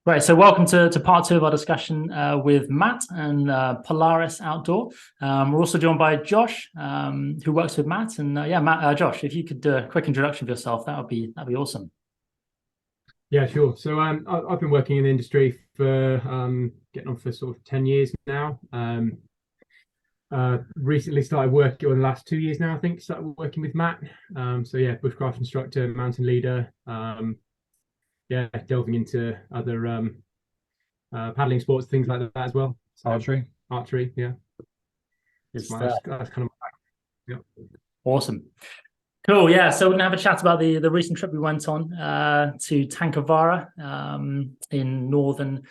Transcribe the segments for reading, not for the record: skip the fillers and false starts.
Right, so welcome to part two of our discussion with Matt and Polaris Outdoor. We're also joined by Josh, who works with Matt. And Matt, Josh, if you could do a quick introduction of yourself, that'd be awesome. Yeah, sure. So I've been working in the industry for getting on for sort of 10 years now. Recently started working, or the last 2 years now, I think, started working with Matt. Bushcraft instructor, mountain leader. Delving into other paddling sports, things like that as well. So, archery, yeah. That's kind of yeah. Awesome. Cool. Yeah. So we're gonna have a chat about the recent trip we went on to Tankavaara in northern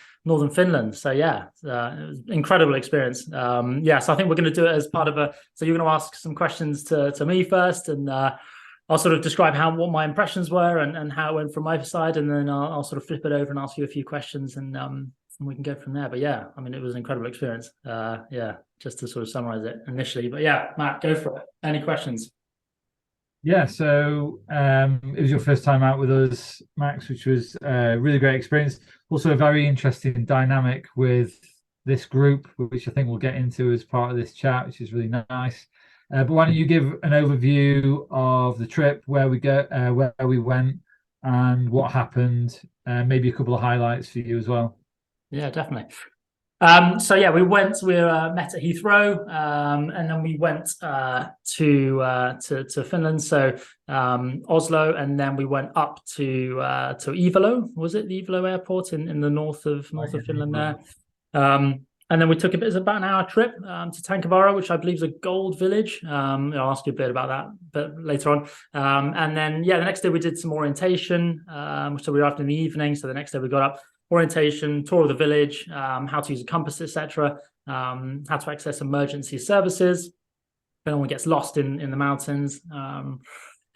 Finland. So yeah, it was an incredible experience. So I think we're going to do it as part of a. So you're going to ask some questions to me first, and I'll sort of describe what my impressions were and how it went from my side, and then I'll sort of flip it over and ask you a few questions, and we can go from there. But yeah, I mean, it was an incredible experience. Just to sort of summarize it initially. But yeah, Matt, go for it. Any questions? Yeah, so it was your first time out with us, Max, which was a really great experience. Also a very interesting dynamic with this group, which I think we'll get into as part of this chat, which is really nice. But why don't you give an overview of the trip, where we went, and what happened? Maybe a couple of highlights for you as well. Yeah, definitely. We met at Heathrow, and then we went to Finland, so Oslo, and then we went up to Ivalo. Was it the Ivalo airport in the north of Finland there? And then we took about an hour trip to Tankavaara, which I believe is a gold village. I'll ask you a bit about that but later on. And then the next day we did some orientation. So we were after in the evening. So the next day we got up, orientation, tour of the village, how to use a compass, etc., how to access emergency services if anyone gets lost in the mountains.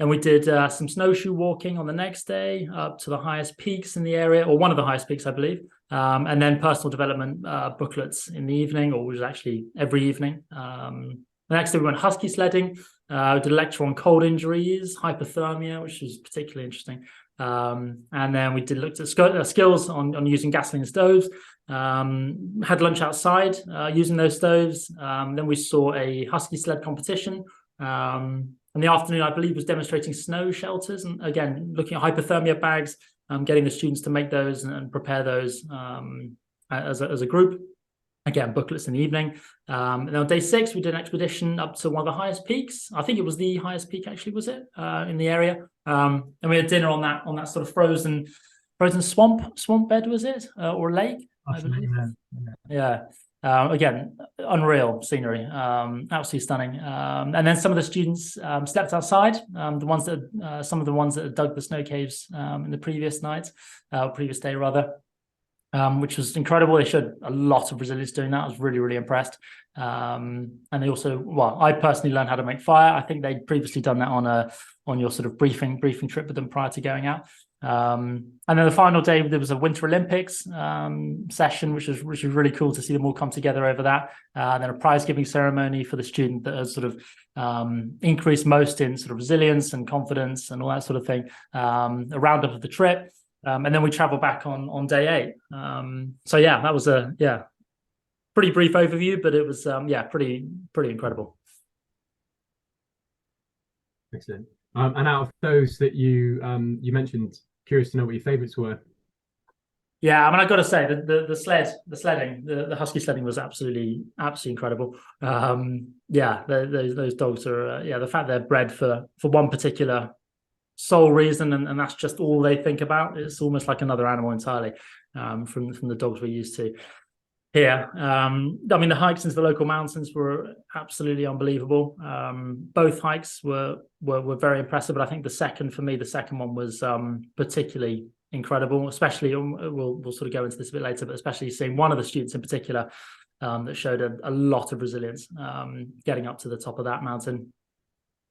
And we did some snowshoe walking on the next day up to the highest peaks in the area, or one of the highest peaks, I believe. And then personal development booklets in the evening, or was actually every evening. The next day we went husky sledding. We did a lecture on cold injuries, hypothermia, which was particularly interesting. And then we looked at skills on using gasoline stoves. Had lunch outside using those stoves. Then we saw a husky sled competition. In the afternoon, I believe, was demonstrating snow shelters, and again looking at hypothermia bags, getting the students to make those and prepare those as a group. Again, booklets in the evening. And then on day 6, we did an expedition up to one of the highest peaks. I think it was the highest peak, actually, was it, in the area? And we had dinner on that sort of frozen swamp bed, was it, or lake? I believe. Yeah. Again, unreal scenery, absolutely stunning. And then some of the students slept outside. Some of the ones that had dug the snow caves in the previous day rather. Which was incredible. They showed a lot of resilience doing that. I was really, really impressed. And they also, I personally learned how to make fire. I think they'd previously done that on your sort of briefing trip with them prior to going out. And then the final day, there was a Winter Olympics session, which was really cool to see them all come together over that. Then a prize giving ceremony for the student that has sort of increased most in sort of resilience and confidence and all that sort of thing. A roundup of the trip. And then we travel back on day 8. That was a pretty brief overview, but it was pretty incredible. Excellent. And out of those that you mentioned, curious to know what your favourites were. Yeah, I mean, I've got to say the husky sledding was absolutely incredible. Those dogs are the fact they're bred for one particular sole reason, and that's just all they think about. It's almost like another animal entirely from the dogs we're used to here. I mean, the hikes into the local mountains were absolutely unbelievable. Both hikes were very impressive, but I think the second one was particularly incredible, especially we'll sort of go into this a bit later, but especially seeing one of the students in particular that showed a lot of resilience getting up to the top of that mountain.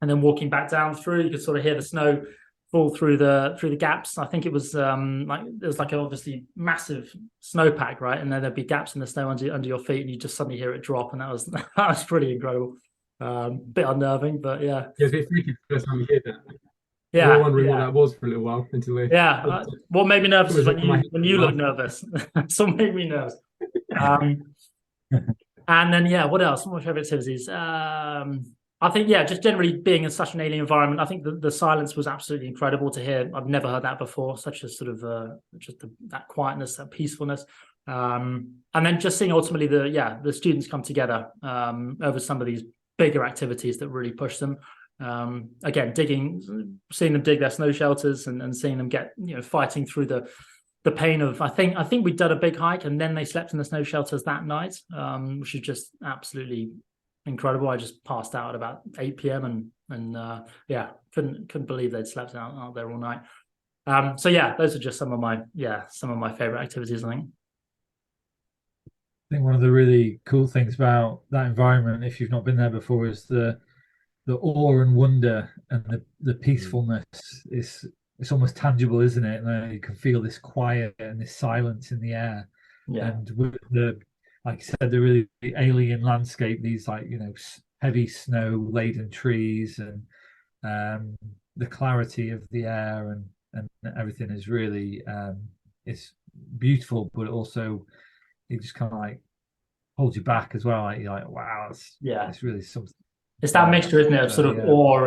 And then walking back down through, you could sort of hear the snow fall through the gaps. I think it was obviously massive snowpack, right? And then there'd be gaps in the snow under your feet, and you just suddenly hear it drop, and that was pretty incredible. Bit unnerving, but yeah. Yeah, it's a bit freaky the first time you hear that. We were Yeah, wondering what that was for a little while until they. What made me nervous is Always when you look nervous. So made me nervous. And then what else? What are my favorite activities? I think just generally being in such an alien environment. I think the silence was absolutely incredible to hear. I've never heard that before. Such a sort of that quietness, that peacefulness. And then just seeing ultimately the students come together over some of these bigger activities that really push them. Again, seeing them dig their snow shelters and seeing them get fighting through the pain of I think we'd done a big hike and then they slept in the snow shelters that night, which is just absolutely incredible. I just passed out at about 8 p.m. and couldn't believe they'd slept out there all night. Those are just some of my favorite activities, I think. I think one of the really cool things about that environment, if you've not been there before, is the awe and wonder and the peacefulness. It's almost tangible, isn't it? And you can feel this quiet and this silence in the air. Yeah. And with like I said, the really alien landscape, these heavy snow laden trees and the clarity of the air and everything is really it's beautiful, but also it just kind of holds you back as well. You're like, wow, it's really something. It's that mixture, isn't it, of sort of awe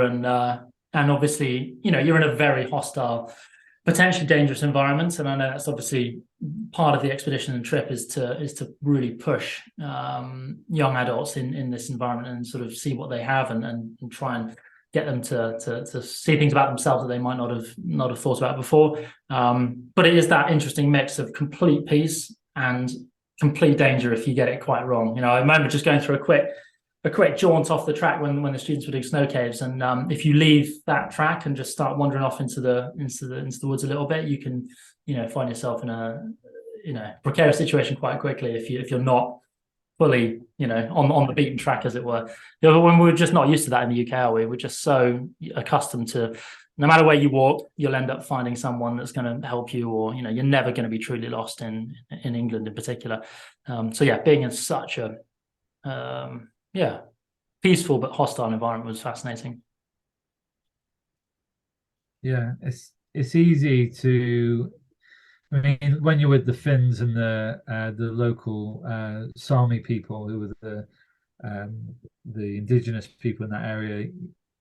and obviously, you're in a very hostile, potentially dangerous environment. And I know that's obviously part of the expedition and trip is to really push young adults in this environment and sort of see what they have and try and get them to see things about themselves that they might not have thought about before. But it is that interesting mix of complete peace and complete danger if you get it quite wrong. I remember just going through a quick jaunt off the track when the students were doing snow caves, and if you leave that track and just start wandering off into the woods a little bit, you can find yourself in a precarious situation quite quickly if you're not fully on the beaten track, as it were. When we're just not used to that in the UK, are we? We're just so accustomed to no matter where you walk, you'll end up finding someone that's going to help you, or you're never going to be truly lost in England in particular. Being in such a peaceful but hostile environment was fascinating. Yeah, it's easy to. I mean, when you're with the Finns and the local Sami people, who were the indigenous people in that area,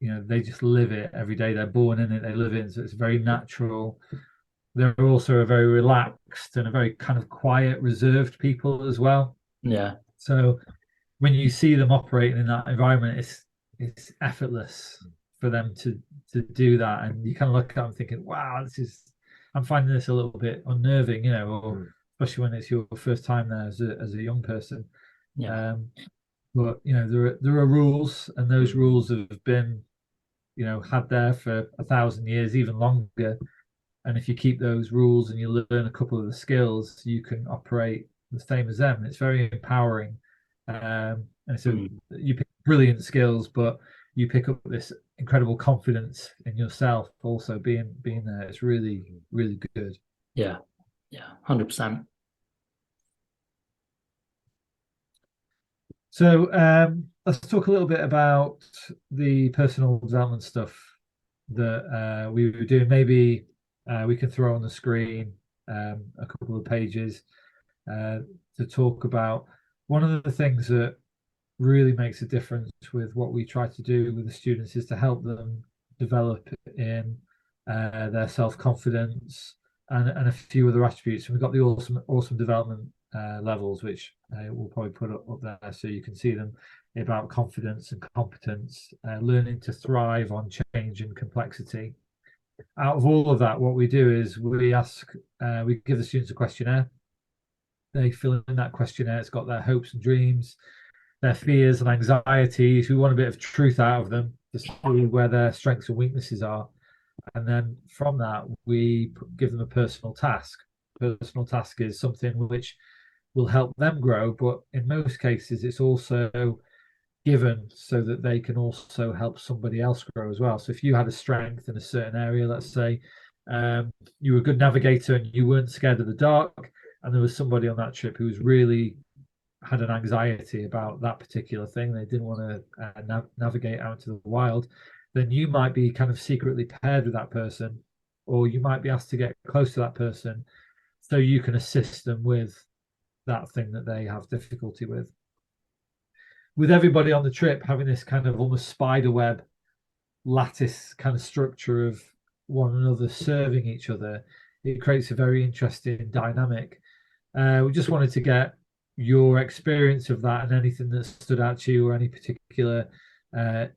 they just live it every day. They're born in it, they live it, so it's very natural. They're also a very relaxed and a very kind of quiet, reserved people as well. Yeah. So when you see them operating in that environment, it's effortless for them to do that, and you kind of look at them thinking, "Wow, I'm finding this a little bit unnerving," or especially when it's your first time there as a young person. Yeah. But there are rules, and those rules have been had there for 1,000 years, even longer. And if you keep those rules and you learn a couple of the skills, you can operate the same as them. It's very empowering. And so you pick brilliant skills, but you pick up this incredible confidence in yourself also being there. It's really, really good. Yeah 100%. So let's talk a little bit about the personal development stuff that we were doing. Maybe we can throw on the screen a couple of pages to talk about. One of the things that really makes a difference with what we try to do with the students is to help them develop in their self-confidence and a few other attributes. And we've got the awesome development levels, which we'll probably put up there so you can see them, about confidence and competence, learning to thrive on change and complexity. Out of all of that, what we do is we give the students a questionnaire. They fill in that questionnaire. It's got their hopes and dreams, their fears and anxieties. We want a bit of truth out of them to see where their strengths and weaknesses are. And then from that, we give them a personal task. Personal task is something which will help them grow, but in most cases, it's also given so that they can also help somebody else grow as well. So if you had a strength in a certain area, let's say you were a good navigator and you weren't scared of the dark, and there was somebody on that trip who was really had an anxiety about that particular thing, they didn't want to navigate out into the wild, then you might be kind of secretly paired with that person, or you might be asked to get close to that person so you can assist them with that thing that they have difficulty with. With everybody on the trip having this kind of almost spider web lattice kind of structure of one another serving each other, it creates a very interesting dynamic. We just wanted to get your experience of that and anything that stood out to you, or any particular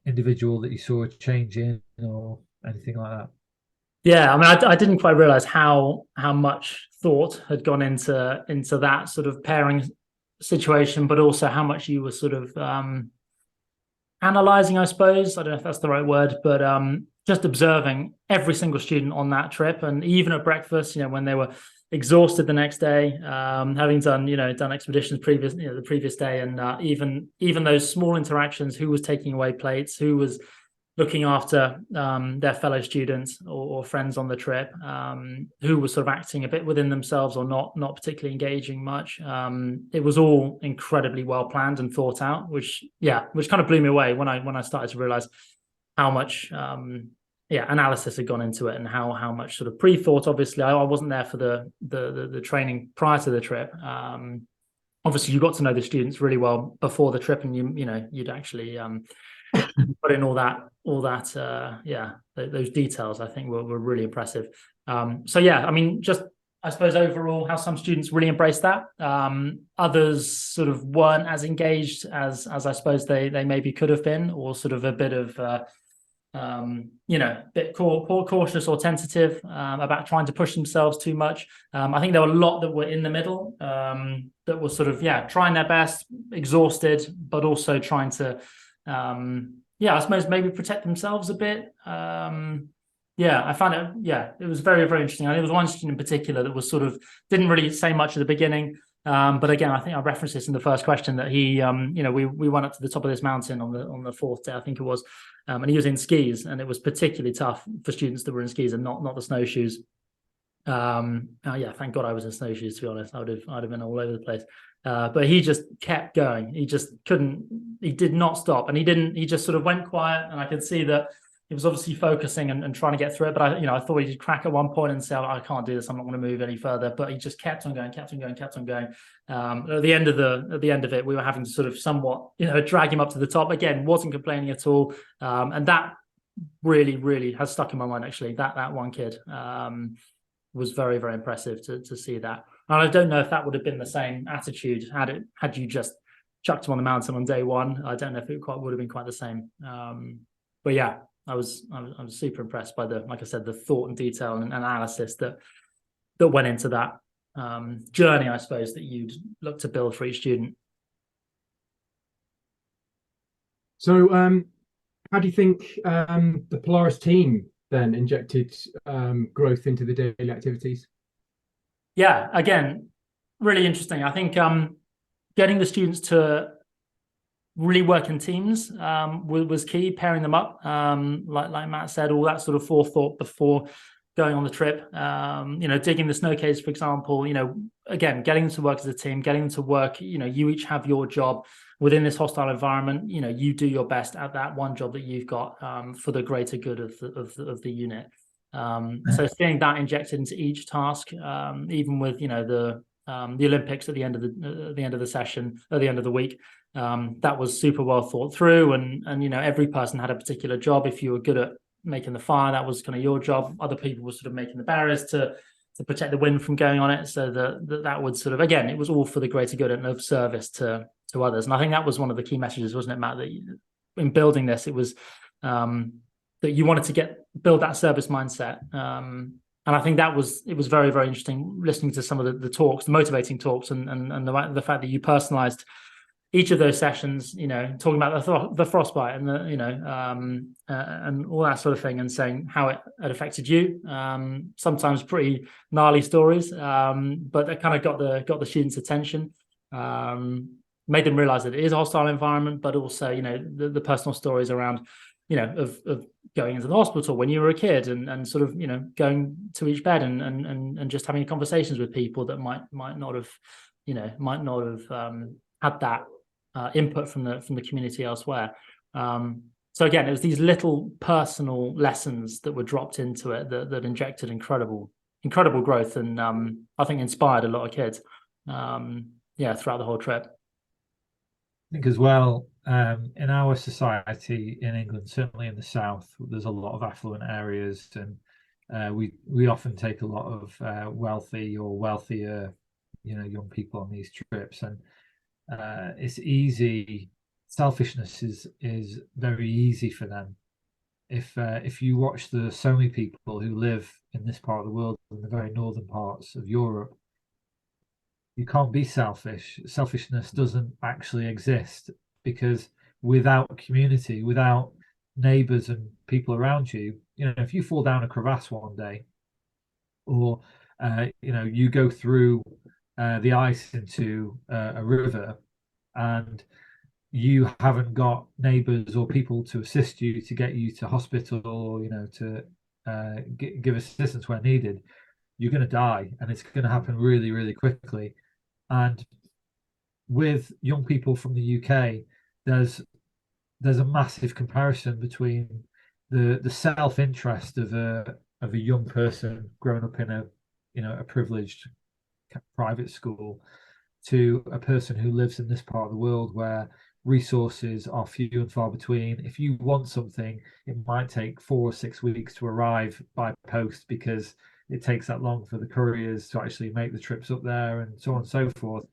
individual that you saw a change in, or anything like that. Yeah, I mean, I didn't quite realize how much thought had gone into that sort of pairing situation, but also how much you were sort of analyzing, I suppose. I don't know if that's the right word, but just observing every single student on that trip, and even at breakfast, when they were exhausted the next day, having done expeditions the previous day, and even those small interactions, who was taking away plates, who was looking after their fellow students or friends on the trip, who was sort of acting a bit within themselves or not particularly engaging much. It was all incredibly well planned and thought out, which kind of blew me away when I started to realize how much analysis had gone into it, and how much sort of pre-thought. Obviously, I wasn't there for the training prior to the trip. Obviously, you got to know the students really well before the trip, and you'd actually put in all that those details. I think were really impressive. I mean, just I suppose overall how some students really embraced that. Others sort of weren't as engaged as I suppose they maybe could have been, or sort of a bit of bit cautious or tentative about trying to push themselves too much. I think there were a lot that were in the middle, that were sort of trying their best, exhausted, but also trying to I suppose maybe protect themselves a bit. I found it was very, very interesting. And there was one student in particular that was sort of didn't really say much at the beginning. But again, I think I referenced this in the first question, that he, we went up to the top of this mountain on the fourth day, I think it was, and he was in skis, and it was particularly tough for students that were in skis and not the snowshoes. Thank God I was in snowshoes, to be honest. I'd have been all over the place. But he just kept going. He just he did not stop, and he just sort of went quiet, and I could see that he was obviously focusing and trying to get through it. But I thought he'd crack at one point and say, I can't do this, I'm not going to move any further. But he just kept on going. At the end of it, we were having to sort of somewhat, drag him up to the top. Again, wasn't complaining at all. And that really, really has stuck in my mind, actually. That one kid was very, very impressive to see that. And I don't know if that would have been the same attitude had you just chucked him on the mountain on day one. I don't know if it would have been quite the same. But yeah, I was super impressed by like I said, the thought and detail and analysis that went into that journey, I suppose, that you'd look to build for each student. So how do you think the Polaris team then injected growth into the daily activities? Yeah, again, really interesting. I think getting the students to really work in teams was key, pairing them up, like Matt said, all that sort of forethought before going on the trip. Digging the snow caves, for example, again, getting them to work as a team, getting them to work, you each have your job within this hostile environment. You do your best at that one job that you've got for the greater good of the unit. So seeing that injected into each task, even with the Olympics at the end of the session, at the end of the week, that was super well thought through, and every person had a particular job. If you were good at making the fire, that was kind of your job. Other people were sort of making the barriers to protect the wind from going on it, so that would sort of, again, it was all for the greater good and of service to others. And I think that was one of the key messages, wasn't it, Matt, that in building this, it was that you wanted to build that service mindset. And I think it was very, very interesting listening to some of the talks, the motivating talks, and the fact that you personalized each of those sessions, talking about the frostbite and and all that sort of thing, and saying how it had affected you. Sometimes pretty gnarly stories, but that kind of got the students' attention, made them realize that it is a hostile environment, but also, the personal stories around, of going into the hospital when you were a kid, and sort of, going to each bed and just having conversations with people that might not have had that input from the community elsewhere. So again, it was these little personal lessons that were dropped into it that injected incredible growth, and I think inspired a lot of kids. Throughout the whole trip. I think as well, in our society in England, certainly in the south, there's a lot of affluent areas, and we often take a lot of wealthy or wealthier, young people on these trips, and it's easy. Selfishness is very easy for them. If you watch so many people who live in this part of the world, in the very northern parts of Europe, you can't be selfish. Selfishness doesn't actually exist, because without community, without neighbors and people around you, if you fall down a crevasse one day, or you go through the ice into a river, and you haven't got neighbors or people to assist you, to get you to hospital, or to give assistance where needed, you're going to die, and it's going to happen really, really quickly. And with young people from the UK, there's a massive comparison between the self-interest of a young person growing up in a privileged private school, to a person who lives in this part of the world where resources are few and far between. If you want something, it might take 4 or 6 weeks to arrive by post, because it takes that long for the couriers to actually make the trips up there, and so on and so forth.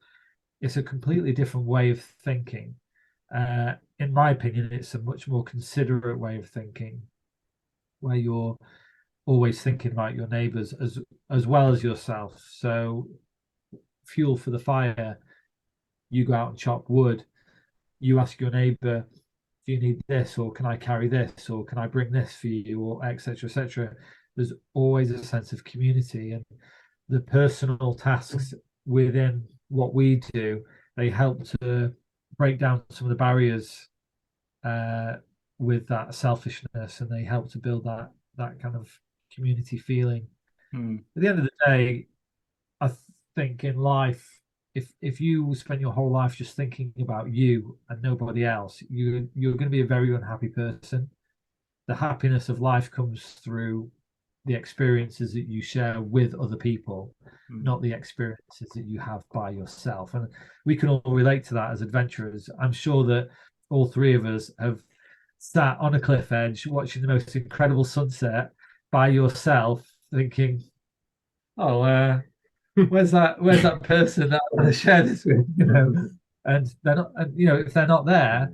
It's a completely different way of thinking. In my opinion, it's a much more considerate way of thinking, where you're always thinking about your neighbors as well as yourself. So, fuel for the fire, you go out and chop wood, you ask your neighbor, do you need this, or can I carry this, or can I bring this for you, or etc., etc. There's always a sense of community, and the personal tasks within what we do, they help to break down some of the barriers with that selfishness, and they help to build that kind of community feeling. At the end of the day, I think in life, if you spend your whole life just thinking about you and nobody else, you're going to be a very unhappy person. The happiness of life comes through the experiences that you share with other people, not the experiences that you have by yourself. And we can all relate to that as adventurers. I'm sure that all three of us have sat on a cliff edge watching the most incredible sunset by yourself, thinking, oh, where's that person that I want to share this with, and they're not, and if they're not there,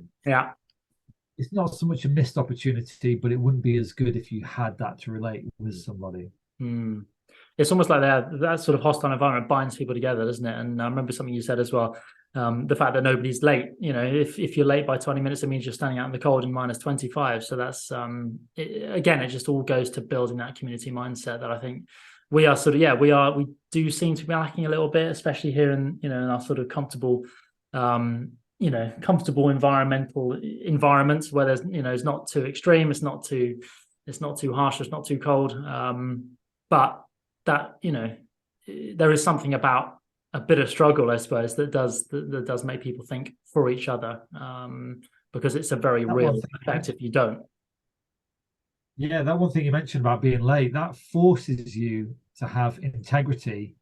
it's not so much a missed opportunity, but it wouldn't be as good if you had that to relate with somebody. It's almost like that sort of hostile environment binds people together, doesn't it? And I remember something you said as well, the fact that nobody's late. If you're late by 20 minutes, it means you're standing out in the cold in minus 25. So that's it just all goes to building that community mindset that I think we are we do seem to be lacking a little bit, especially here in in our sort of comfortable comfortable environments where there's it's not too extreme, it's not too harsh, it's not too cold, but that there is something about a bit of struggle, I suppose, that does make people think for each other, because it's a very real effect if you don't. Yeah, that one thing you mentioned about being late, that forces you to have integrity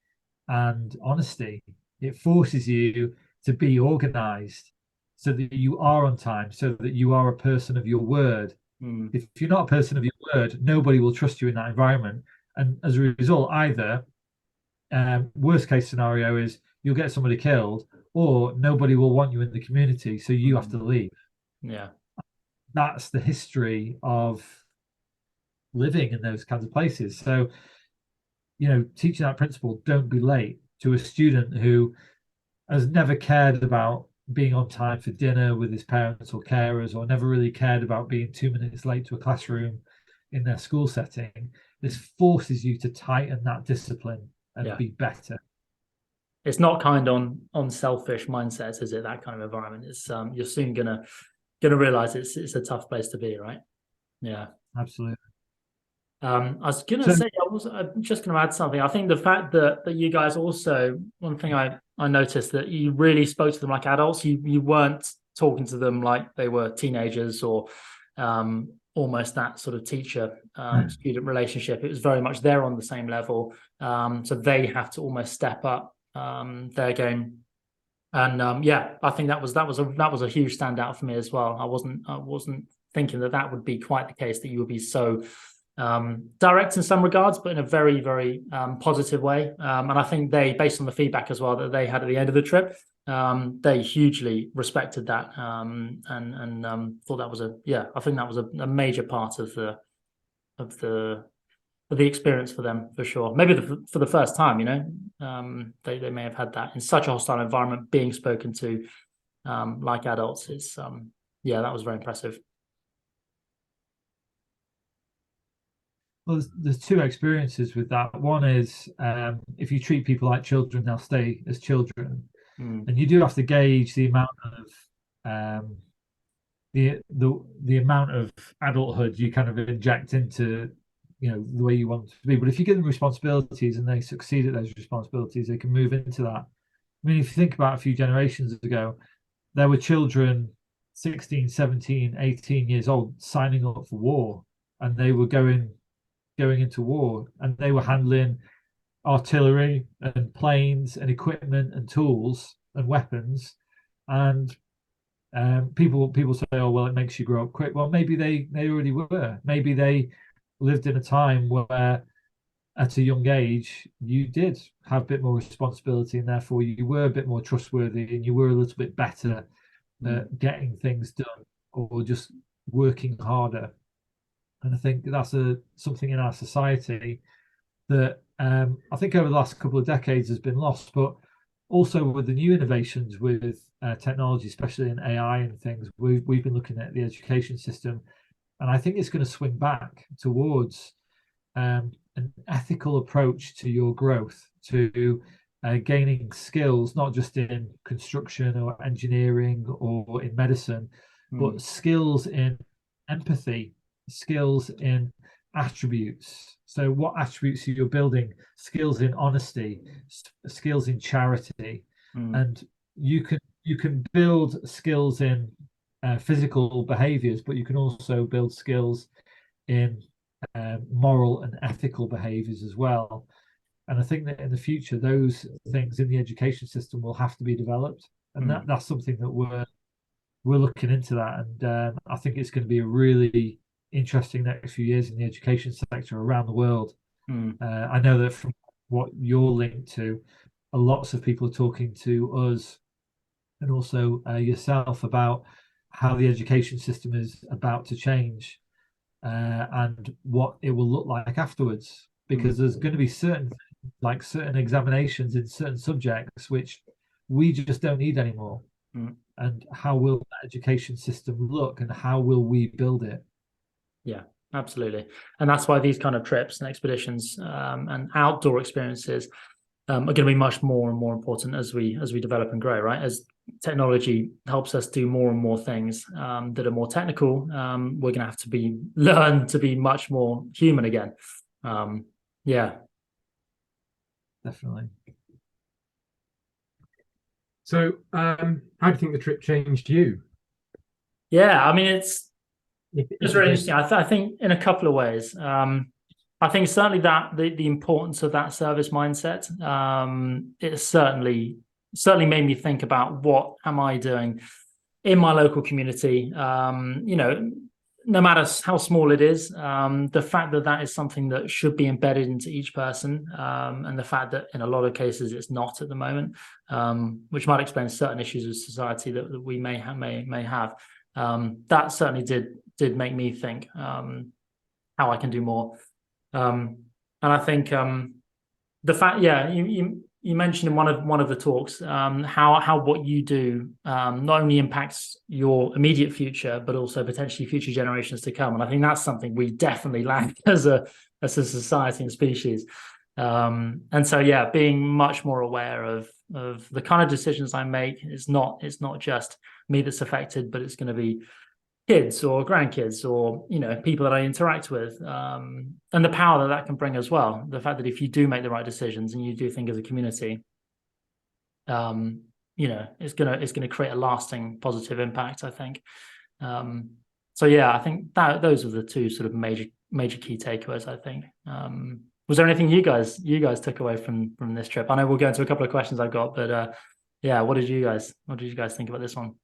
and honesty. It forces you to be organized so that you are on time, so that you are a person of your word. If you're not a person of your word, nobody will trust you in that environment. And as a result, either worst case scenario is you'll get somebody killed, or nobody will want you in the community, so you have to leave. Yeah. That's the history of living in those kinds of places. So, teaching that principle, don't be late, to a student who has never cared about being on time for dinner with his parents or carers, or never really cared about being 2 minutes late to a classroom in their school setting. This forces you to tighten that discipline and be better. It's not kind on selfish mindsets, is it? That kind of environment. It's you're soon gonna realize it's a tough place to be, right? Yeah, absolutely. I was gonna say, I'm just gonna add something. I think the fact that you guys also, one thing I noticed, that you really spoke to them like adults. You weren't talking to them like they were teenagers or almost that sort of teacher student relationship. It was very much they're on the same level, so they have to almost step up their game. And yeah, I think that was a huge standout for me as well. I wasn't thinking that would be quite the case, that you would be so direct in some regards, but in a very, very positive way. And I think they, based on the feedback as well that they had at the end of the trip, they hugely respected that, and thought that was I think that was a major part of the experience for them, for sure. Maybe for the first time, they may have had that in such a hostile environment, being spoken to like adults. It's that was very impressive. Well, there's two experiences with that. One is if you treat people like children, they'll stay as children, and you do have to gauge the amount of the amount of adulthood you kind of inject into the way you want to be. But if you give them responsibilities and they succeed at those responsibilities, they can move into that. I mean, if you think about a few generations ago, there were children 16, 17, 18 years old signing up for war, and they were going into war, and they were handling artillery and planes and equipment and tools and weapons. And people say, oh well, it makes you grow up quick. Well, maybe they already were. Maybe they lived in a time where at a young age you did have a bit more responsibility, and therefore you were a bit more trustworthy, and you were a little bit better at getting things done, or just working harder. And I think that's something in our society that I think over the last couple of decades has been lost. But also with the new innovations with technology, especially in AI and things, we've been looking at the education system, and I think it's going to swing back towards an ethical approach to your growth, to gaining skills, not just in construction or engineering or in medicine, but skills in empathy, skills in attributes. So what attributes you're building? Skills in honesty, skills in charity, and you can build skills in physical behaviors, but you can also build skills in moral and ethical behaviors as well. And I think that in the future, those things in the education system will have to be developed, and that's something that we're looking into that. And I think it's going to be a really interesting next few years in the education sector around the world. I know that from what you're linked to, lots of people are talking to us and also yourself about how the education system is about to change and what it will look like afterwards, because there's going to be certain examinations in certain subjects which we just don't need anymore. And how will that education system look, and how will we build it? Yeah, absolutely. And that's why these kind of trips and expeditions and outdoor experiences are going to be much more and more important as we develop and grow, right? As technology helps us do more and more things that are more technical, we're going to have to learn to be much more human again. Yeah, definitely. So how do you think the trip changed you? Yeah, I mean, it's really interesting. I think in a couple of ways. I think certainly that the importance of that service mindset, it certainly made me think about what am I doing in my local community. No matter how small it is, the fact that is something that should be embedded into each person, and the fact that in a lot of cases it's not at the moment, which might explain certain issues of society that we may have. That certainly did make me think how I can do more. And I think the fact, you mentioned in one of the talks how what you do not only impacts your immediate future, but also potentially future generations to come. And I think that's something we definitely lack as a society and species. And so being much more aware of the kind of decisions I make. It's not just me that's affected, but it's going to be kids or grandkids or people that I interact with, and the power that can bring as well. The fact that if you do make the right decisions and you do think as a community, it's gonna create a lasting positive impact, I think. So yeah, I think that those are the two sort of major key takeaways, I think. Was there anything you guys took away from this trip? I know we'll go into a couple of questions I've got, but yeah, what did you guys think about this one?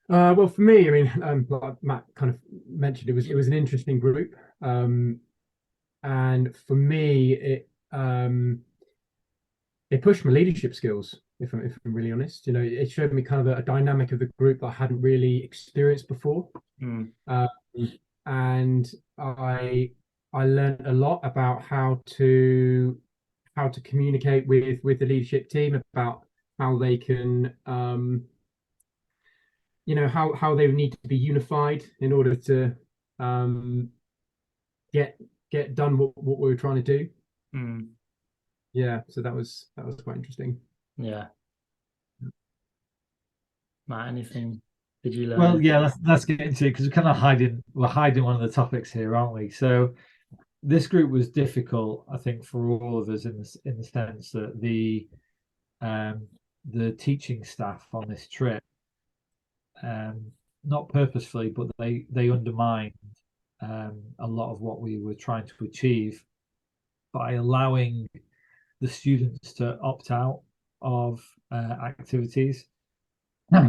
Well, for me, I mean, like Matt kind of mentioned, it was an interesting group, and for me, it pushed my leadership skills. If I'm really honest, it showed me kind of a dynamic of the group that I hadn't really experienced before, and I learned a lot about how to communicate with the leadership team, about how they can how they need to be unified in order to get done what we were trying to do. Yeah, so that was quite interesting. Yeah. Matt, anything did you learn? Well, yeah, let's get into it, because we're hiding one of the topics here, aren't we? So this group was difficult, I think, for all of us in the sense that the teaching staff on this trip, not purposefully, but they undermined a lot of what we were trying to achieve by allowing the students to opt out of activities.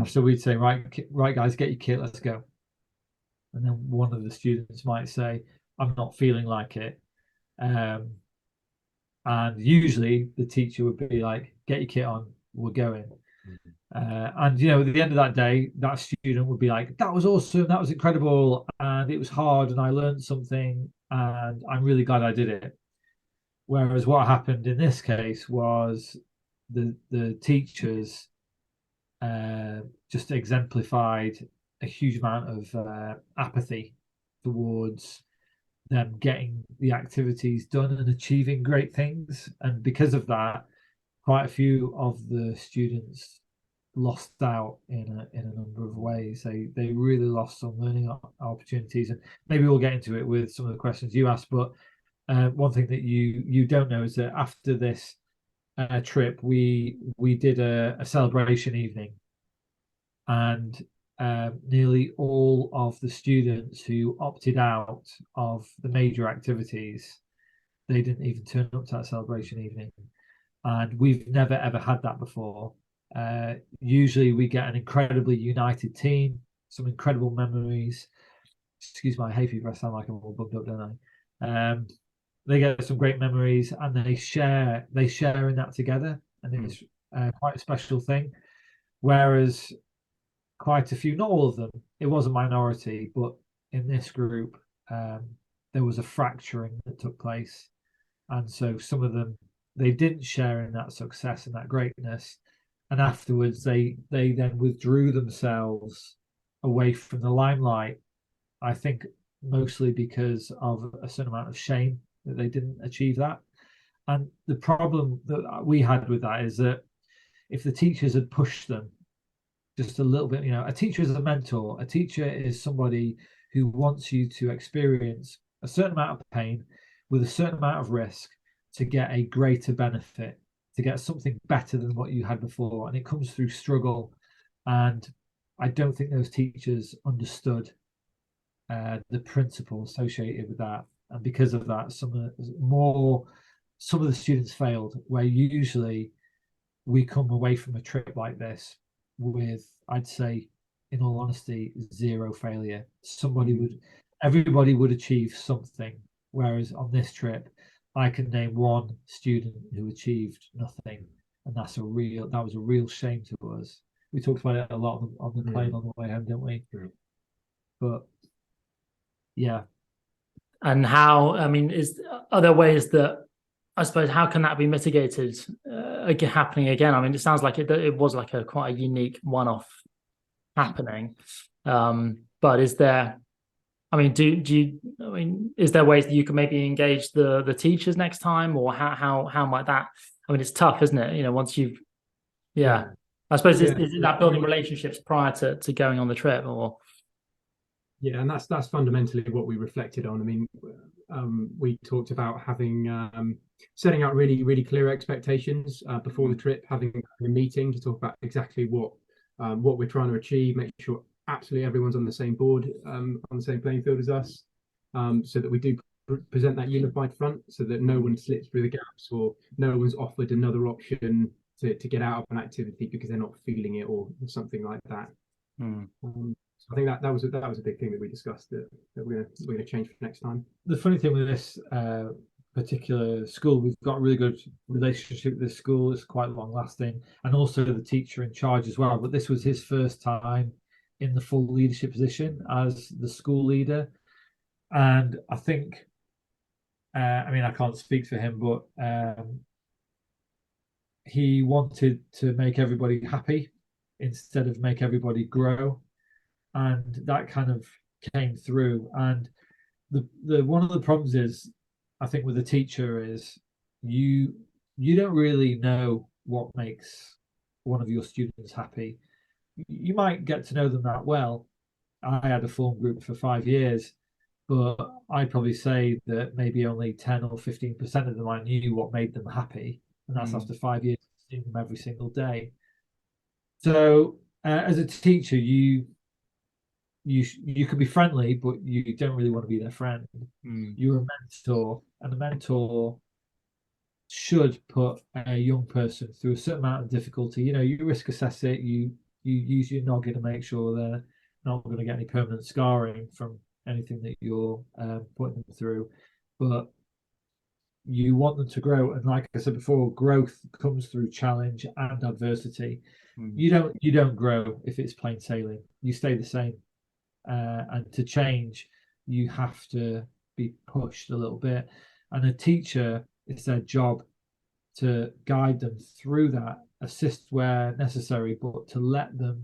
So we'd say, right guys, get your kit, let's go. And then one of the students might say, I'm not feeling like it. And usually the teacher would be like, get your kit on, we're going. And at the end of that day, that student would be like, that was awesome, that was incredible, and it was hard, and I learned something, and I'm really glad I did it. Whereas what happened in this case was the teachers just exemplified a huge amount of apathy towards them getting the activities done and achieving great things. And because of that, quite a few of the students lost out in a number of ways. They really lost some learning opportunities, and maybe we'll get into it with some of the questions you asked. But one thing that you don't know is that after this trip, we did a celebration evening, and nearly all of the students who opted out of the major activities, they didn't even turn up to that celebration evening. And we've never ever had that before. Usually we get an incredibly united team, some incredible memories. Excuse my hay fever, I sound like I'm all bugged up, don't I? They get some great memories, and they share in that together, and it's quite a special thing. Whereas quite a few, not all of them, it was a minority, but in this group there was a fracturing that took place, and so some of them, they didn't share in that success and that greatness, and afterwards they then withdrew themselves away from the limelight, I think mostly because of a certain amount of shame that they didn't achieve that. And the problem that we had with that is that if the teachers had pushed them just a little bit, a teacher is a mentor. A teacher is somebody who wants you to experience a certain amount of pain with a certain amount of risk to get a greater benefit, to get something better than what you had before. And it comes through struggle. And I don't think those teachers understood the principle associated with that. And because of that, some of the students failed, where usually we come away from a trip like this with, I'd say, in all honesty, zero failure. Everybody would achieve something. Whereas on this trip, I can name one student who achieved nothing, and that was a real shame to us. We talked about it a lot on the plane on the way home, didn't we? But yeah. And how, I mean, are there ways that, I suppose, how can that be mitigated happening again? I mean, it sounds like it was like quite a unique one-off happening. But is there, I mean, is there ways that you can maybe engage the teachers next time, or how might that, I mean, it's tough, isn't it? Once you've, I suppose, is it that building relationships prior to going on the trip, or? Yeah, and that's fundamentally what we reflected on. I mean, we talked about setting out really, really clear expectations before the trip, having a meeting to talk about exactly what we're trying to achieve, make sure absolutely everyone's on the same board, on the same playing field as us, so that we do present that unified front, so that no one slips through the gaps, or no one's offered another option to get out of an activity because they're not feeling it, or something like that. So I think that was a big thing that we discussed, that we're gonna change for next time. The funny thing with this particular school, we've got a really good relationship with this school. It's quite long lasting, and also the teacher in charge as well. But this was his first time in the full leadership position as the school leader, and I think, I mean, I can't speak for him, but he wanted to make everybody happy instead of make everybody grow, and that kind of came through. And the one of the problems is, I think, with a teacher is you don't really know what makes one of your students happy. You might get to know them that well. I had a form group for 5 years, but I'd probably say that maybe only 10 or 15% of them I knew what made them happy, and that's after 5 years of seeing them every single day. So as a teacher, you could be friendly, but you don't really want to be their friend. You're a mentor, and a mentor should put a young person through a certain amount of difficulty. You know, you risk assess it, you use your noggin to make sure they're not going to get any permanent scarring from anything that you're putting them through, but you want them to grow. And like I said before, growth comes through challenge and adversity. You don't grow if it's plain sailing. You stay the same. And to change, you have to be pushed a little bit. And a teacher, it's their job to guide them through that, assist where necessary, but to let them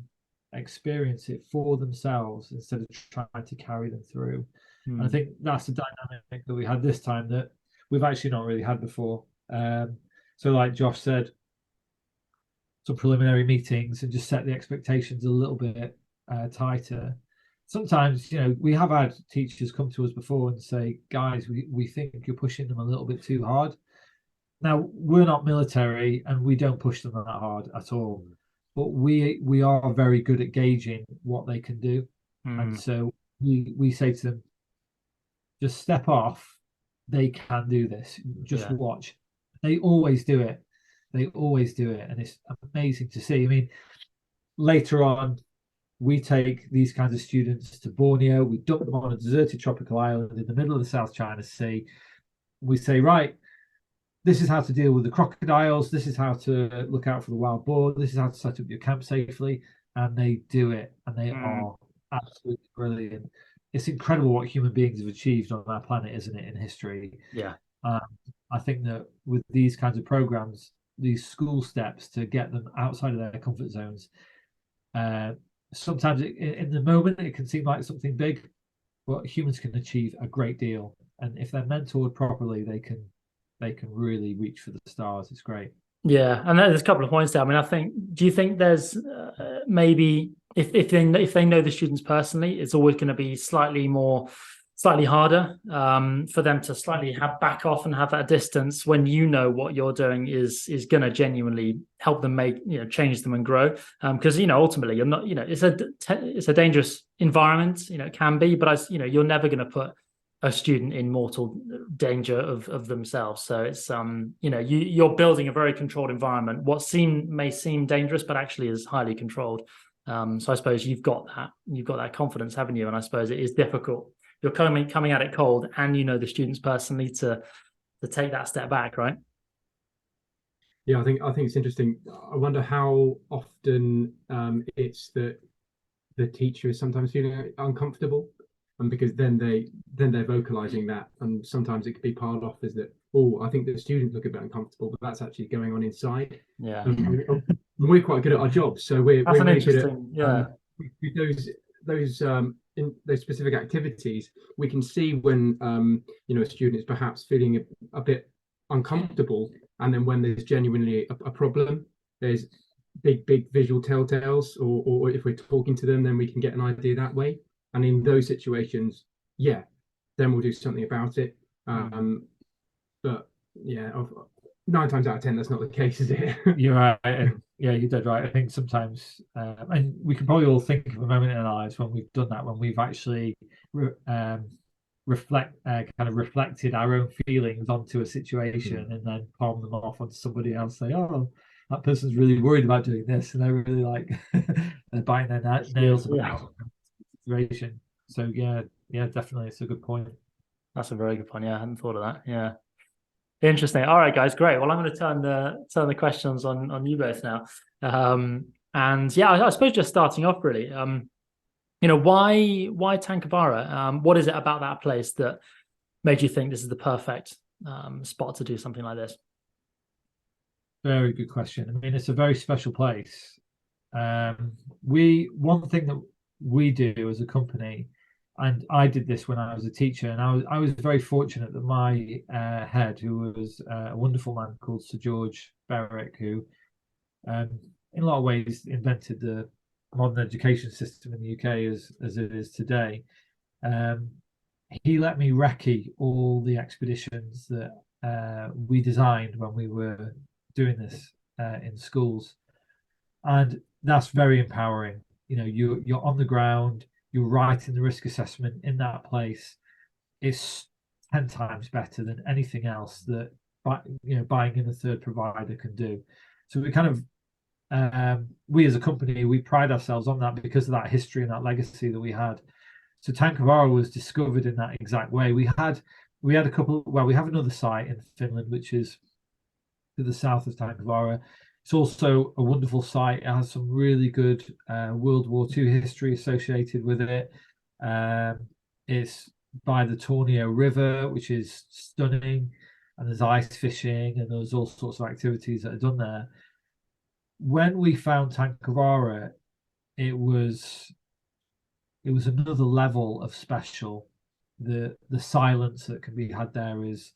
experience it for themselves instead of trying to carry them through. And I think that's the dynamic that we had this time that we've actually not really had before. So like Josh said, some preliminary meetings and just set the expectations a little bit tighter. Sometimes, you know, we have had teachers come to us before and say, guys, we think you're pushing them a little bit too hard. Now, we're not military and we don't push them that hard at all, but we are very good at gauging what they can do. And so we say to them, just step off, they can do this, just watch. They always do it. They always do it. And it's amazing to see. I mean, later on, we take these kinds of students to Borneo. We dump them on a deserted tropical island in the middle of the South China Sea. We say, right, this is how to deal with the crocodiles. This is how to look out for the wild boar. This is how to set up your camp safely. And they do it. And they are absolutely brilliant. It's incredible what human beings have achieved on our planet, isn't it, in history? Yeah. I think that with these kinds of programs, these school steps to get them outside of their comfort zones, sometimes in the moment it can seem like something big, but humans can achieve a great deal, and if they're mentored properly, they can really reach for the stars. It's great. Yeah, and there's a couple of points there. I mean, I think, do you think there's maybe if they know the students personally, it's always going to be slightly harder for them to slightly back off and have that distance when you know what you're doing is going to genuinely help them change them and grow, because ultimately you're not, it's a dangerous environment, it can be, but you're never going to put a student in mortal danger of themselves. So it's you're building a very controlled environment. What may seem dangerous, but actually is highly controlled. So I suppose you've got that confidence, haven't you? And I suppose it is difficult. You're coming at it cold, and the students personally to take that step back, right? Yeah, I think it's interesting. I wonder how often it's that the teacher is sometimes feeling uncomfortable, and because then they're vocalizing that, and sometimes it could be piled off as that. Oh, I think the students look a bit uncomfortable, but that's actually going on inside. Yeah, we're quite good at our jobs, so we're really good at in those specific activities. We can see when a student is perhaps feeling a bit uncomfortable, and then when there's genuinely a problem, there's big visual telltales, or if we're talking to them, then we can get an idea that way. And in those situations, then we'll do something about it. But yeah, 9 times out of 10, that's not the case, is it? You're right. And yeah, you're dead right. I think sometimes, and we can probably all think of a moment in our lives when we've done that, when we've actually reflected our own feelings onto a situation and then palm them off onto somebody else. Say, oh, that person's really worried about doing this, and they're really like they're biting their nails about the situation. So yeah, definitely, it's a good point. That's a very good point. Yeah, I hadn't thought of that. Yeah. Interesting. All right, guys, great. Well, I'm going to turn the questions on you both now. And yeah, I suppose just starting off really, why Tankavaara? What is it about that place that made you think this is the perfect spot to do something like this? Very good question. I mean, it's a very special place. One thing that we do as a company, and I did this when I was a teacher, and I was very fortunate that my head, who was a wonderful man called Sir George Berwick, who in a lot of ways invented the modern education system in the UK as it is today. He let me recce all the expeditions that we designed when we were doing this in schools, and that's very empowering. You're on the ground, you're writing the risk assessment in that place. It's 10 times better than anything else that buying in a third provider can do. So we kind of we as a company, we pride ourselves on that because of that history and that legacy that we had. So Tankavaara was discovered in that exact way. We had a couple. Well, we have another site in Finland, which is to the south of Tankavaara. It's also a wonderful site. It has some really good World War II history associated with it. It's by the Tornio River, which is stunning, and there's ice fishing, and there's all sorts of activities that are done there. When we found Tankavaara, it was another level of special. The silence that can be had there is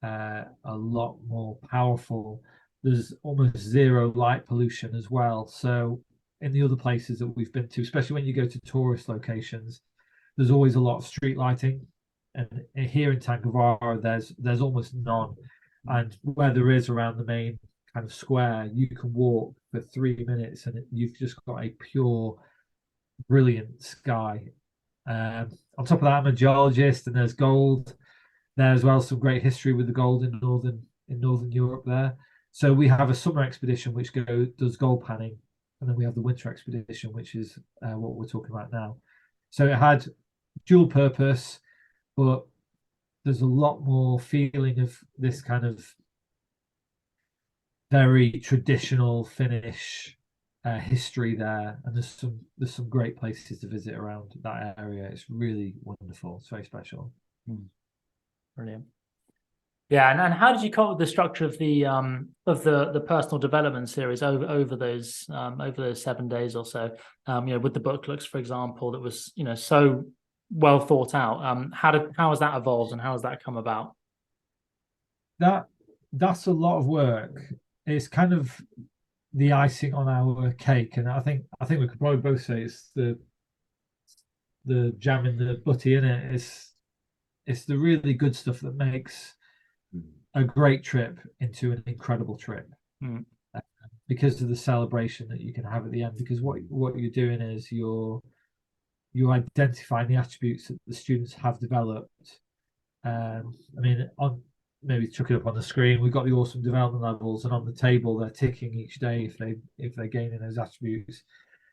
a lot more powerful. There's almost zero light pollution as well. So in the other places that we've been to, especially when you go to tourist locations, there's always a lot of street lighting, and here in Tankavaara there's almost none. And where there is around the main kind of square, you can walk for 3 minutes and you've just got a pure, brilliant sky. On top of that, I'm a geologist, and there's gold there as well. Some great history with the gold in northern Europe there. So we have a summer expedition which does gold panning, and then we have the winter expedition, which is what we're talking about now. So it had dual purpose, but there's a lot more feeling of this kind of very traditional Finnish history there, and there's some great places to visit around that area. It's really wonderful. It's very special. Brilliant. Yeah, and how did you come up with the structure of the personal development series over those 7 days or so? With the booklets, for example, that was so well thought out. How has that evolved, and how has that come about? That's a lot of work. It's kind of the icing on our cake, and I think we could probably both say it's the jam in the butty in it. It's the really good stuff that makes a great trip into an incredible trip, because of the celebration that you can have at the end. Because what you're doing is you're identifying the attributes that the students have developed. Maybe chuck it up on the screen. We've got the awesome development levels, and on the table they're ticking each day if they're gaining those attributes.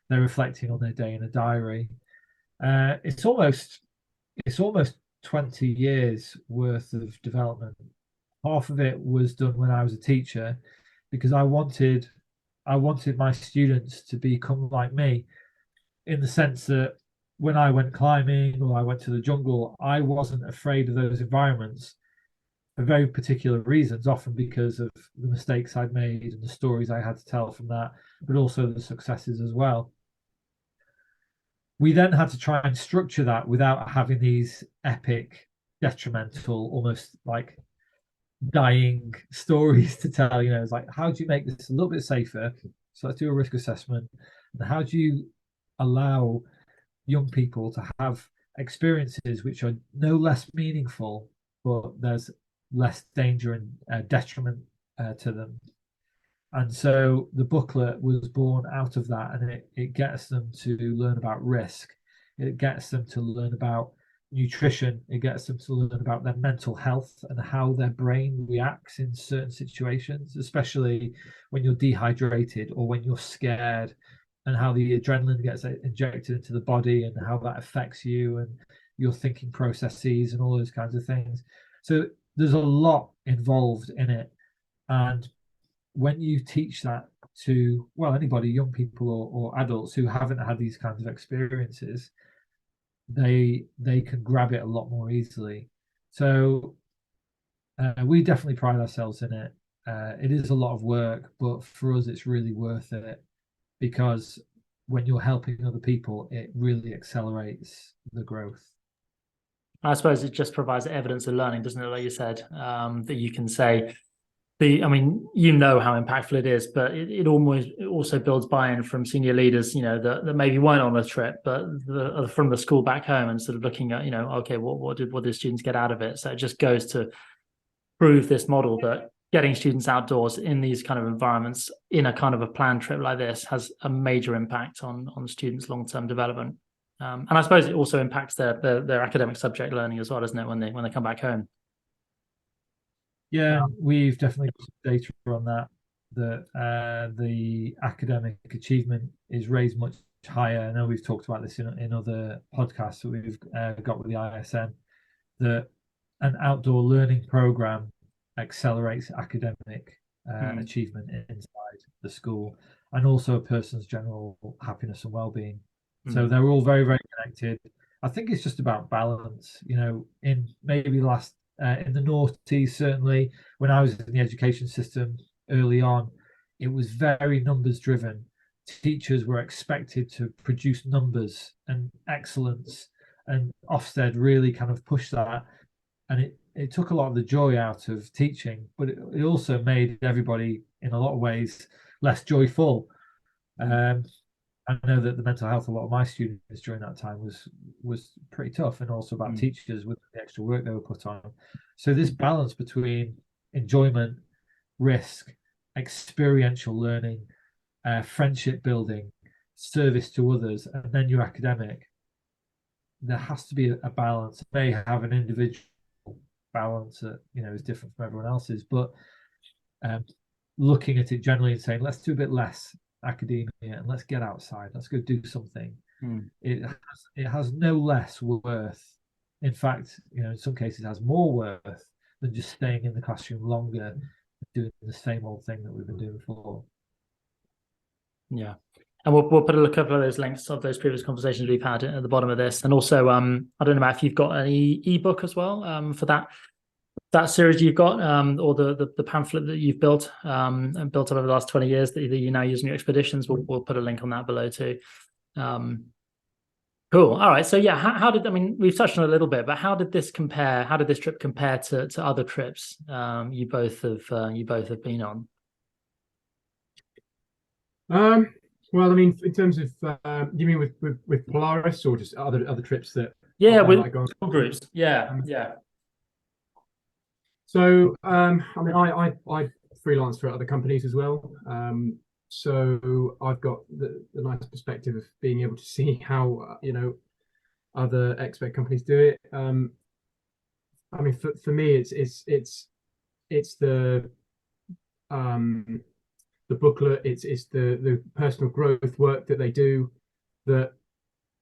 They're reflecting on their day in a diary. It's almost 20 years worth of development. Half of it was done when I was a teacher, because I wanted my students to become like me, in the sense that when I went climbing or I went to the jungle, I wasn't afraid of those environments for very particular reasons, often because of the mistakes I'd made and the stories I had to tell from that, but also the successes as well. We then had to try and structure that without having these epic, detrimental, almost like dying stories to tell. It's like, how do you make this a little bit safer? So let's do a risk assessment. And how do you allow young people to have experiences which are no less meaningful, but there's less danger and detriment to them. And so the booklet was born out of that, and it gets them to learn about risk. It gets them to learn about nutrition. It gets them to learn about their mental health and how their brain reacts in certain situations, especially when you're dehydrated or when you're scared, and how the adrenaline gets injected into the body and how that affects you and your thinking processes and all those kinds of things. So there's a lot involved in it. And when you teach that to, well, anybody, young people or adults who haven't had these kinds of experiences, they can grab it a lot more easily. So we definitely pride ourselves in it. It is a lot of work, but for us, it's really worth it, because when you're helping other people, it really accelerates the growth. I suppose it just provides evidence of learning, doesn't it? Like you said, that you can say, I mean, you know how impactful it is, but it also builds buy-in from senior leaders, that maybe weren't on the trip, but from the school back home, and sort of looking at, okay, what did students get out of it? So it just goes to prove this model that getting students outdoors in these kind of environments in a kind of a planned trip like this has a major impact on students' long-term development. And I suppose it also impacts their academic subject learning as well, doesn't it, when they come back home? Yeah, we've definitely got some data on that the academic achievement is raised much higher. I know we've talked about this in other podcasts that we've got with the ISN, that an outdoor learning program accelerates academic achievement inside the school, and also a person's general happiness and well-being. So they're all very, very connected. I think it's just about balance. In maybe in the noughties, certainly when I was in the education system early on, it was very numbers driven. Teachers were expected to produce numbers and excellence, and Ofsted really kind of pushed that, and it took a lot of the joy out of teaching, but it also made everybody in a lot of ways less joyful. I know that the mental health of a lot of my students during that time was pretty tough, and also about teachers with the extra work they were put on. So this balance between enjoyment, risk, experiential learning, friendship building, service to others, and then your academic, there has to be a balance. It may have an individual balance that is different from everyone else's, but looking at it generally and saying, let's do a bit less academia and let's get outside, let's go do something. It has no less worth. In fact, in some cases it has more worth than just staying in the classroom longer and doing the same old thing that we've been doing before. Yeah. And we'll put a couple of those links of those previous conversations we've had at the bottom of this. And also, I don't know, Matt, if you've got any ebook as well for that series you've got, or the pamphlet that you've built and built up over the last 20 years that you now use in your expeditions. We'll put a link on that below too. Cool. All right. So yeah, we've touched on it a little bit, but how did this compare? How did this trip compare to other trips you both have been on? Well, I mean, in terms of, you mean with Polaris, or just other trips that? Yeah, with groups. Yeah. So, I mean, I freelance for other companies as well. So I've got the nice perspective of being able to see how other expert companies do it. I mean, for me, it's the booklet, it's the personal growth work that they do that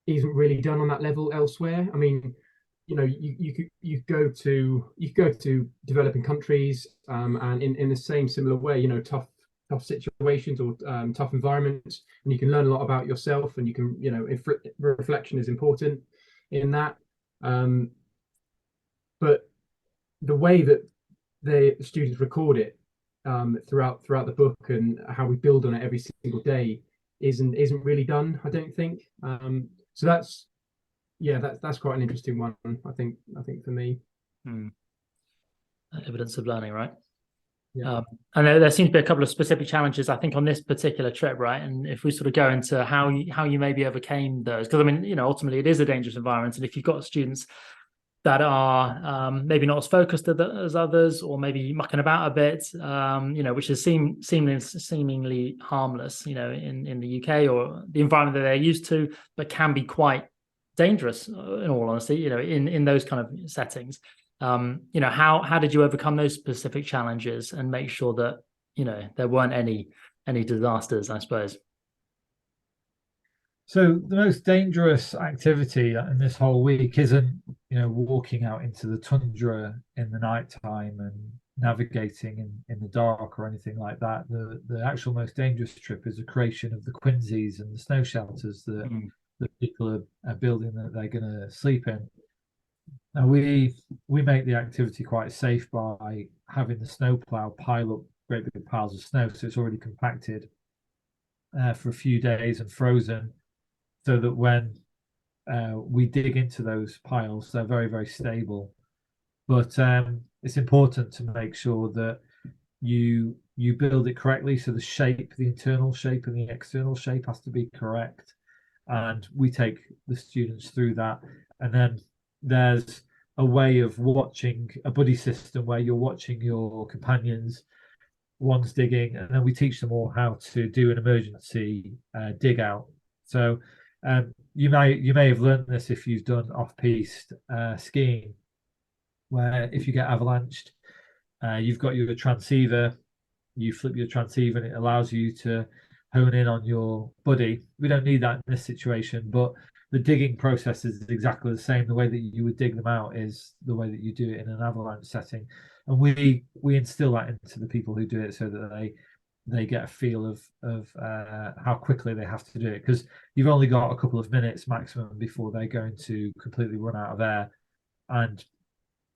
isn't really done on that level elsewhere. I mean, you go to developing countries, and in the same similar way, tough situations or tough environments, and you can learn a lot about yourself, and you can, reflection is important in that. But the way that the students record it throughout the book, and how we build on it every single day isn't really done, I don't think. So that's quite an interesting one, I think for me. Evidence of learning, right? Yeah. And there seems to be a couple of specific challenges, I think, on this particular trip, right? And if we sort of go into how you maybe overcame those, because I mean, ultimately it is a dangerous environment, and if you've got students that are maybe not as focused as others, or maybe mucking about a bit, which is seemingly harmless, in the UK or the environment that they're used to, but can be quite dangerous, in all honesty, in those kind of settings. How did you overcome those specific challenges and make sure that, there weren't any disasters, I suppose? So the most dangerous activity in this whole week isn't, walking out into the tundra in the nighttime and navigating in the dark or anything like that. The actual most dangerous trip is the creation of the quinsies and the snow shelters that people are building that they're going to sleep in. Now we make the activity quite safe by having the snowplow pile up great big piles of snow, so it's already compacted for a few days and frozen, so that when we dig into those piles, they're very, very stable. But it's important to make sure that you build it correctly, so the internal shape and the external shape has to be correct. And we take the students through that. And then there's a way of watching, a buddy system where you're watching your companions, one's digging, and then we teach them all how to do an emergency dig out. So you may have learned this if you've done off-piste skiing, where if you get avalanched, you've got your transceiver, you flip your transceiver and it allows you to hone in on your buddy. We don't need that in this situation, but the digging process is exactly the same. The way that you would dig them out is the way that you do it in an avalanche setting, and we instill that into the people who do it, so that they get a feel of how quickly they have to do it, because you've only got a couple of minutes maximum before they're going to completely run out of air, and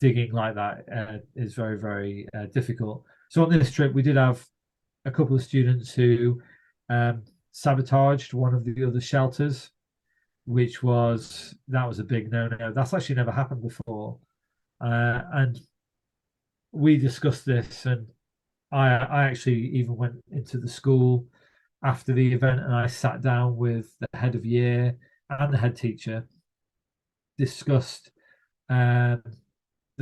digging like that is very, very difficult. So on this trip we did have a couple of students who sabotaged one of the other shelters, that was a big no-no. That's actually never happened before, and we discussed this, and I actually even went into the school after the event and I sat down with the head of year and the head teacher, discussed the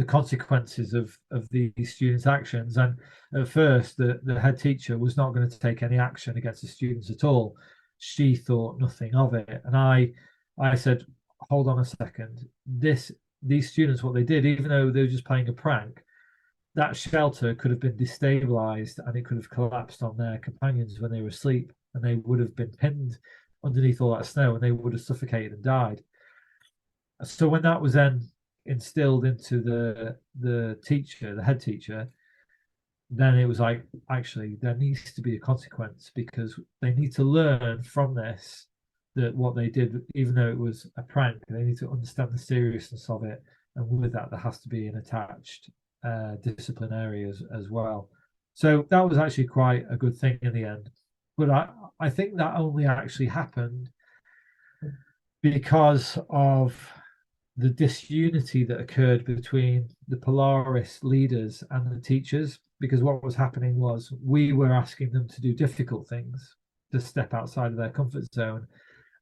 consequences of these students' actions. And at first the head teacher was not going to take any action against the students at all. She thought nothing of it, and I said, hold on a second, these students, what they did, even though they were just playing a prank, that shelter could have been destabilized and it could have collapsed on their companions when they were asleep, and they would have been pinned underneath all that snow and they would have suffocated and died. So when that was then instilled into the head teacher, then it was like, actually there needs to be a consequence, because they need to learn from this that what they did, even though it was a prank, they need to understand the seriousness of it, and with that there has to be an attached disciplinary as well. So that was actually quite a good thing in the end. But I think that only actually happened because of the disunity that occurred between the Polaris leaders and the teachers, because what was happening was we were asking them to do difficult things, to step outside of their comfort zone,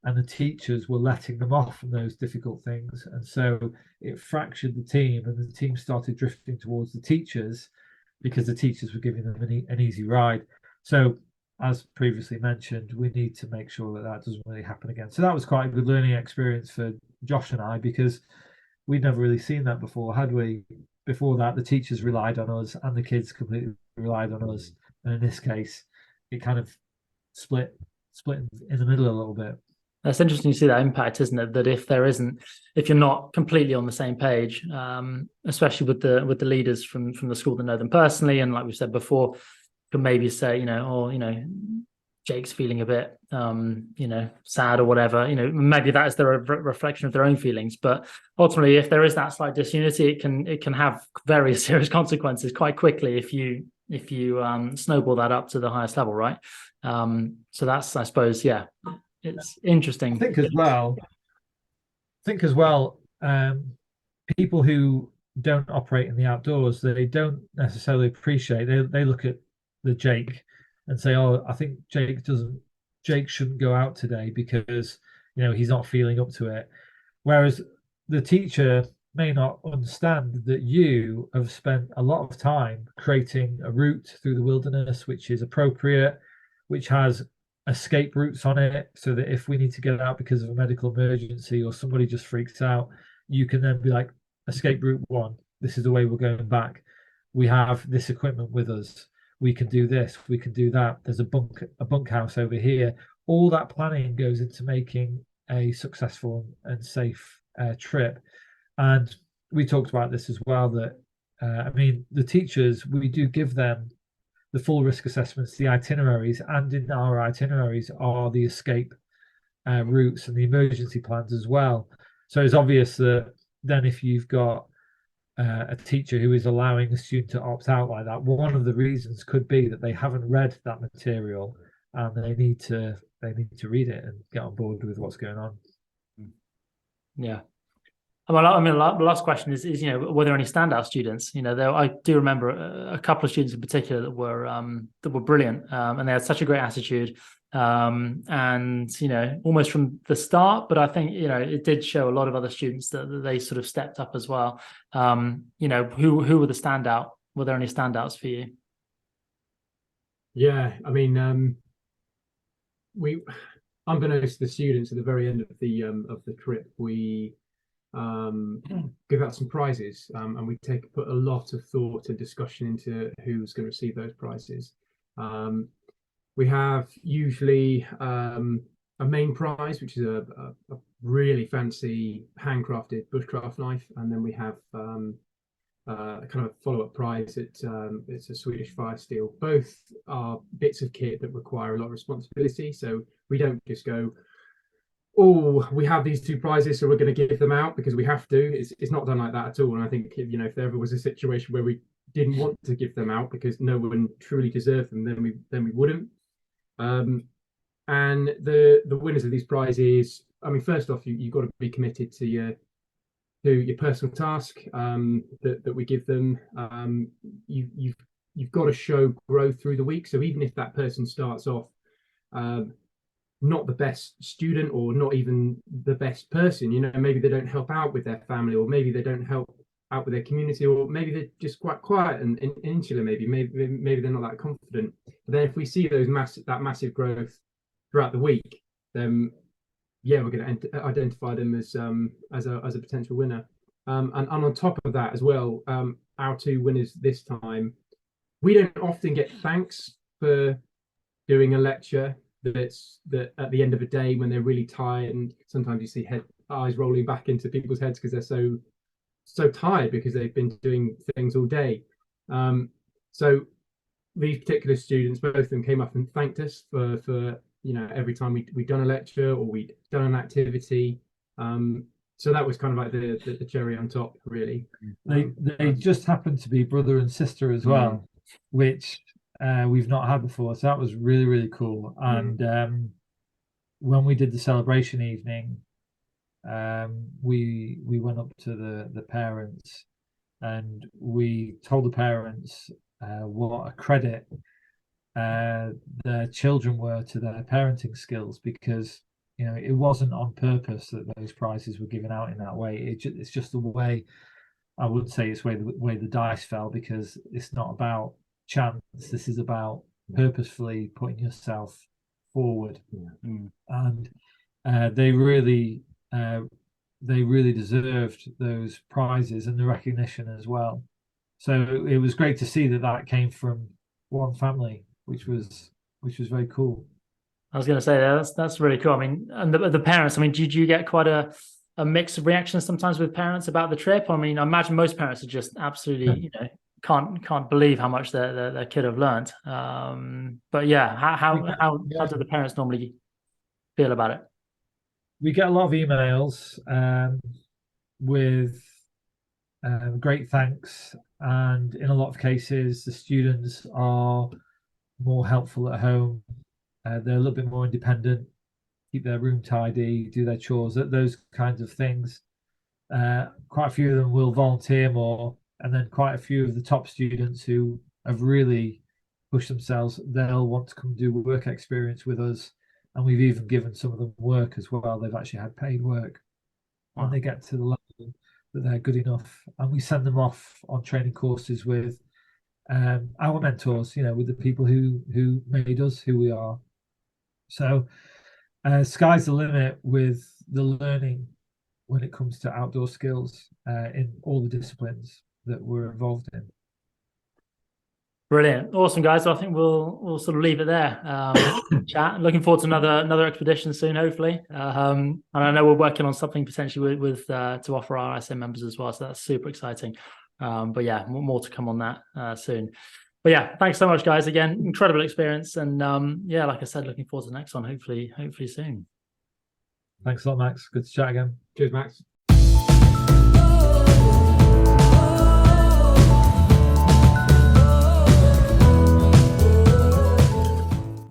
and the teachers were letting them off from those difficult things. And so it fractured the team, and the team started drifting towards the teachers because the teachers were giving them an easy ride. So as previously mentioned, we need to make sure that that doesn't really happen again. So that was quite a good learning experience for Josh and I, because we'd never really seen that before, had we? Before that, the teachers relied on us and the kids completely relied on us. And in this case, it kind of split in the middle a little bit. That's interesting to see that impact, isn't it? That if you're not completely on the same page, especially with the leaders from the school that know them personally, and like we said before, can maybe say, Jake's feeling a bit, sad or whatever. Maybe that is the reflection of their own feelings. But ultimately, if there is that slight disunity, it can have very serious consequences quite quickly if you snowball that up to the highest level, right? So that's, I suppose, yeah. It's interesting. I think as well, people who don't operate in the outdoors, they don't necessarily appreciate. They look at the Jake and say, "Oh, I think Jake shouldn't go out today because he's not feeling up to it." Whereas the teacher may not understand that you have spent a lot of time creating a route through the wilderness which is appropriate, which has escape routes on it, so that if we need to get out because of a medical emergency or somebody just freaks out, you can then be like, escape route 1, this is the way we're going back. We have this equipment with us. We can do this, we can do that. There's a bunkhouse over here. All that planning goes into making a successful and safe trip. And we talked about this as well, that I mean, the teachers, we do give them the full risk assessments, the itineraries, and in our itineraries are the escape routes and the emergency plans as well. So it's obvious that then if you've got a teacher who is allowing a student to opt out like that, one of the reasons could be that they haven't read that material and they need to read it and get on board with what's going on. Yeah. Well, I mean, the last question is, you know, were there any standout students? You know, I do remember a couple of students in particular that were brilliant, and they had such a great attitude, and you know, almost from the start. But I think, you know, it did show a lot of other students that they sort of stepped up as well. You know, who were the standout? Were there any standouts for you? Yeah, I mean, unbeknownst to the students at the very end of the trip, we give out some prizes, and we put a lot of thought and discussion into who's going to receive those prizes. We have usually a main prize, which is a really fancy handcrafted bushcraft knife, and then we have a kind of follow-up prize. It's a Swedish fire steel. Both are bits of kit that require a lot of responsibility, so we don't just go, oh, we have these 2 prizes, so we're going to give them out because we have to. It's not done like that at all. And I think, you know, if there ever was a situation where we didn't want to give them out because no one truly deserved them, then we wouldn't. And the winners of these prizes, I mean, first off, you've got to be committed to your personal task that we give them. You've got to show growth through the week. So even if that person starts off not the best student or not even the best person, you know, maybe they don't help out with their family, or maybe they don't help out with their community, or maybe they're just quite quiet and insular, maybe they're not that confident. But then if we see that massive growth throughout the week, then yeah, we're going to identify them as a potential winner. And on top of that as well, our 2 winners this time, we don't often get thanks for doing a lecture that at the end of a day when they're really tired, and sometimes you see eyes rolling back into people's heads because they're so tired because they've been doing things all day. So these particular students, both of them came up and thanked us for you know, every time we'd done a lecture or we'd done an activity. So that was kind of like the cherry on top, really. They just happened to be brother and sister as well, which we've not had before. So that was really, really cool. And when we did the celebration evening, we went up to the parents and we told the parents what a credit their children were to their parenting skills, because, you know, it wasn't on purpose that those prizes were given out in that way. It's just the way, I would say it's the way the dice fell, because it's not about chance. This is about purposefully putting yourself forward. And they really deserved those prizes and the recognition as well. So it was great to see that came from one family, which was very cool. I was going to say that's really cool. I mean, and the parents, I mean, did you get quite a mix of reactions sometimes with parents about the trip? I mean, I imagine most parents are just absolutely, you know, can't believe how much their kid have learned. But yeah, how do the parents normally feel about it? We get a lot of emails with great thanks, and in a lot of cases, the students are more helpful at home. They're a little bit more independent, keep their room tidy, do their chores, those kinds of things. Quite a few of them will volunteer more, and then quite a few of the top students who have really pushed themselves, they'll want to come do work experience with us. And we've even given some of them work as well. They've actually had paid work when they get to the level that they're good enough, and we send them off on training courses with our mentors, with the people who made us who we are. So sky's the limit with the learning when it comes to outdoor skills in all the disciplines that we're involved in. Brilliant, awesome, guys. So I think we'll sort of leave it there. Chat. Looking forward to another expedition soon, hopefully. And I know we're working on something potentially with to offer our ISA members as well. So that's super exciting. But yeah, more to come on that soon. But yeah, thanks so much, guys. Again, incredible experience, and yeah, like I said, looking forward to the next one. Hopefully soon. Thanks a lot, Max. Good to chat again. Cheers, Max.